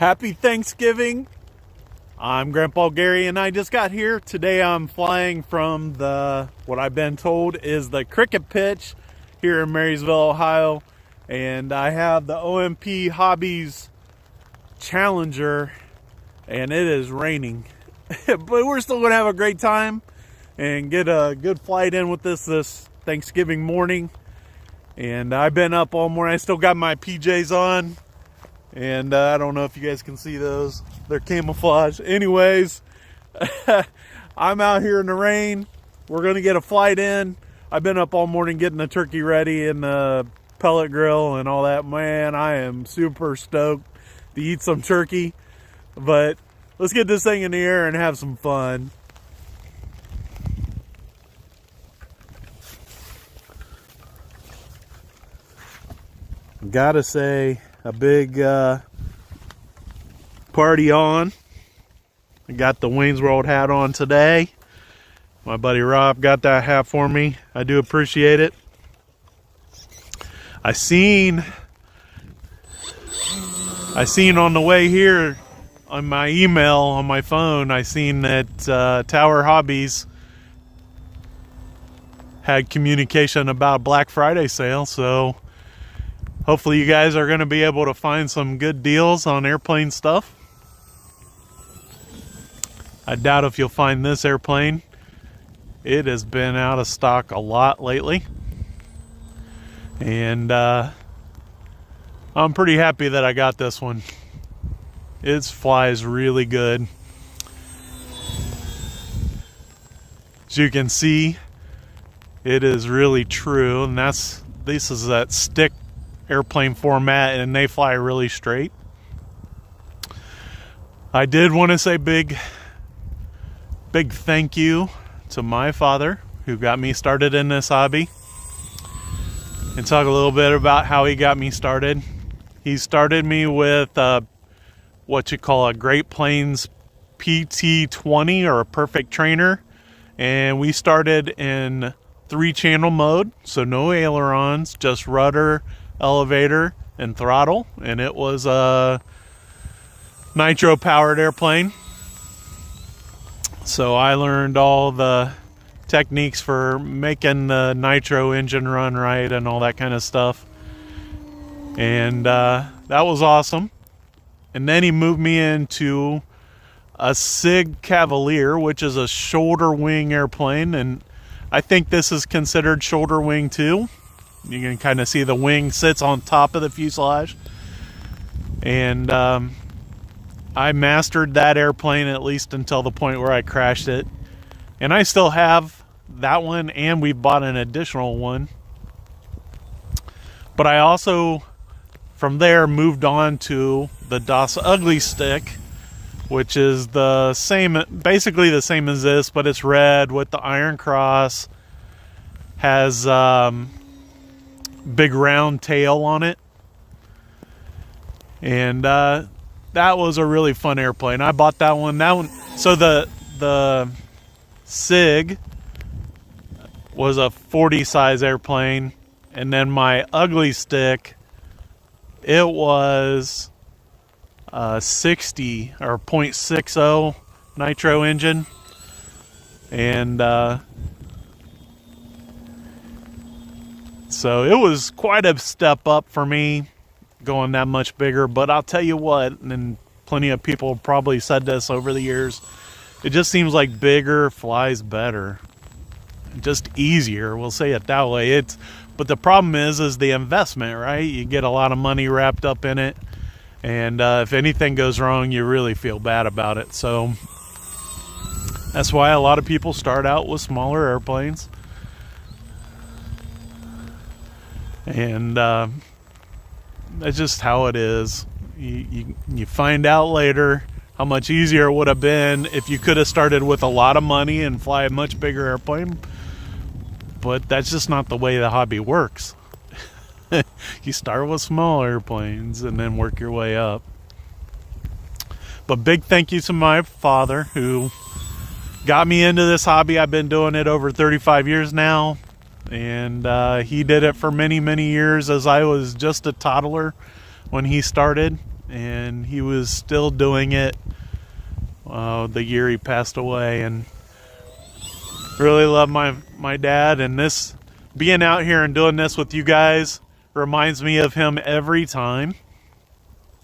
Happy Thanksgiving. I'm Grandpa Gary and I just got here. Today I'm flying from what I've been told is the cricket pitch here in Marysville, Ohio. And I have the OMP Hobbies Challenger and it is raining. But we're still going to have a great time and get a good flight in with this Thanksgiving morning. And I've been up all morning. I still got my PJs on. And I don't know if you guys can see those. They're camouflage. Anyways, I'm out here in the rain. We're going to get a flight in. I've been up all morning getting the turkey ready and the pellet grill and all that. Man, I am super stoked to eat some turkey. But let's get this thing in the air and have some fun. Gotta say, a big party on. I got the Wayne's World hat on today. My buddy Rob got that hat for me. I do appreciate it. I seen on the way here on my email on my phone, I seen that Tower Hobbies had communication about Black Friday sale, so hopefully you guys are going to be able to find some good deals on airplane stuff. I doubt if you'll find this airplane. It has been out of stock a lot lately. And I'm pretty happy that I got this one. It flies really good. As you can see, it is really true. And this is that stick airplane format, and they fly really straight. I did want to say big thank you to my father who got me started in this hobby, and talk a little bit about how he got me started. He started me with what you call a Great Plains PT-20 or a perfect trainer, and we started in 3-channel mode, so no ailerons, just rudder, elevator, and throttle, and it was a nitro powered airplane. So I learned all the techniques for making the nitro engine run right and all that kind of stuff, and that was awesome. And then he moved me into a SIG Cavalier, which is a shoulder wing airplane, and I think this is considered shoulder wing too. You can kind of see the wing sits on top of the fuselage. And I mastered that airplane at least until the point where I crashed it. And I still have that one, and we bought an additional one. But I also, from there, moved on to the Das Ugly Stick, which is the same, basically the same as this, but it's red with the Iron Cross. Has big round tail on it, and that was a really fun airplane. I bought that one. So the SIG was a 40 size airplane, and then my Ugly Stick, it was 60 or 0.60 nitro engine, and so it was quite a step up for me going that much bigger. But I'll tell you what, and plenty of people have probably said this over the years, it just seems like bigger flies better. Just easier, we'll say it that way. But the problem is the investment, right? You get a lot of money wrapped up in it. And if anything goes wrong, you really feel bad about it. So that's why a lot of people start out with smaller airplanes. And that's just how it is. You find out later how much easier it would have been if you could have started with a lot of money and fly a much bigger airplane. But that's just not the way the hobby works. You start with small airplanes and then work your way up. But big thank you to my father who got me into this hobby. I've been doing it over 35 years now. And he did it for many, many years as I was just a toddler when he started. and he was still doing it the year he passed away. And really love my dad, and this being out here and doing this with you guys reminds me of him every time,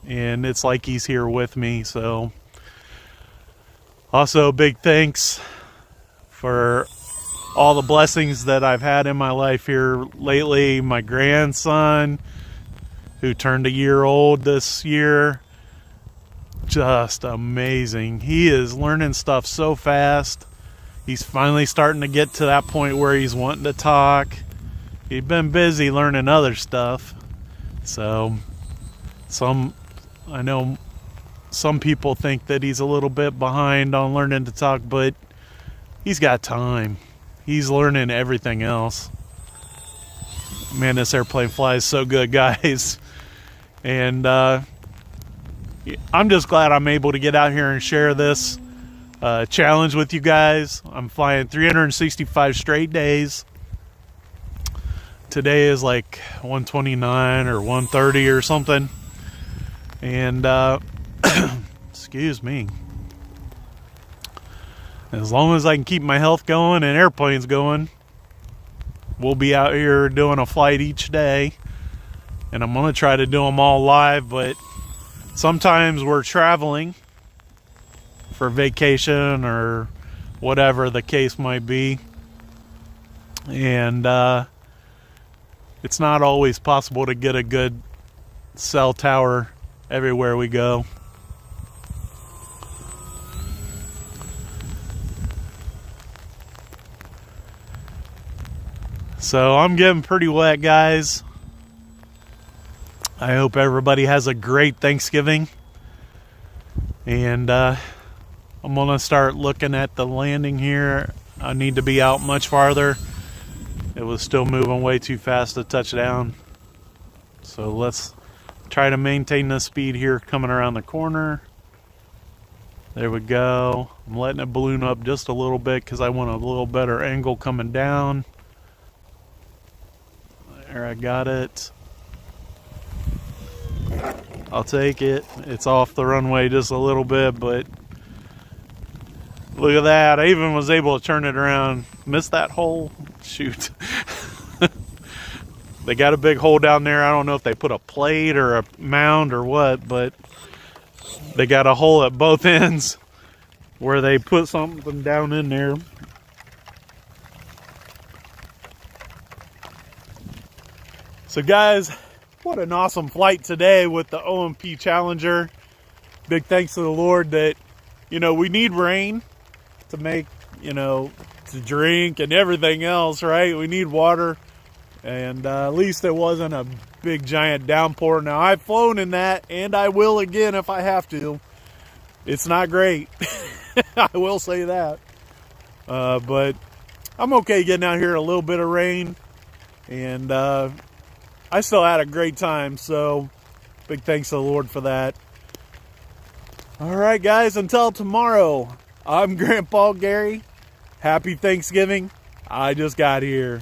and it's like he's here with me. So also big thanks for all the blessings that I've had in my life here lately. My grandson, who turned a year old this year, just amazing. He is learning stuff so fast. He's finally starting to get to that point where he's wanting to talk. He's been busy learning other stuff. So I know some people think that he's a little bit behind on learning to talk, but he's got time. He's learning everything else. Man, this airplane flies so good, guys. And I'm just glad I'm able to get out here and share this challenge with you guys. I'm flying 365 straight days. Today is like 129 or 130 or something. And excuse me. As long as I can keep my health going and airplanes going, we'll be out here doing a flight each day. And I'm going to try to do them all live, but sometimes we're traveling for vacation or whatever the case might be. And it's not always possible to get a good cell tower everywhere we go. So I'm getting pretty wet, guys. I hope everybody has a great Thanksgiving. And I'm going to start looking at the landing here. I need to be out much farther. It was still moving way too fast to touch down. So let's try to maintain the speed here coming around the corner. There we go. I'm letting it balloon up just a little bit because I want a little better angle coming down. There, I got it. I'll take it. It's off the runway just a little bit, but look at that. I even was able to turn it around. Missed that hole. Shoot. They got a big hole down there. I don't know if they put a plate or a mound or what, but they got a hole at both ends where they put something down in there. So guys, what an awesome flight today with the OMP Challenger. Big thanks to the Lord that, we need rain to make, to drink and everything else, right? We need water. And at least it wasn't a big giant downpour. Now, I've flown in that, and I will again if I have to. It's not great. I will say that. But I'm okay getting out here a little bit of rain. And I still had a great time. So big thanks to the Lord for that. All right, guys. Until tomorrow, I'm Grandpa Gary. Happy Thanksgiving. I just got here.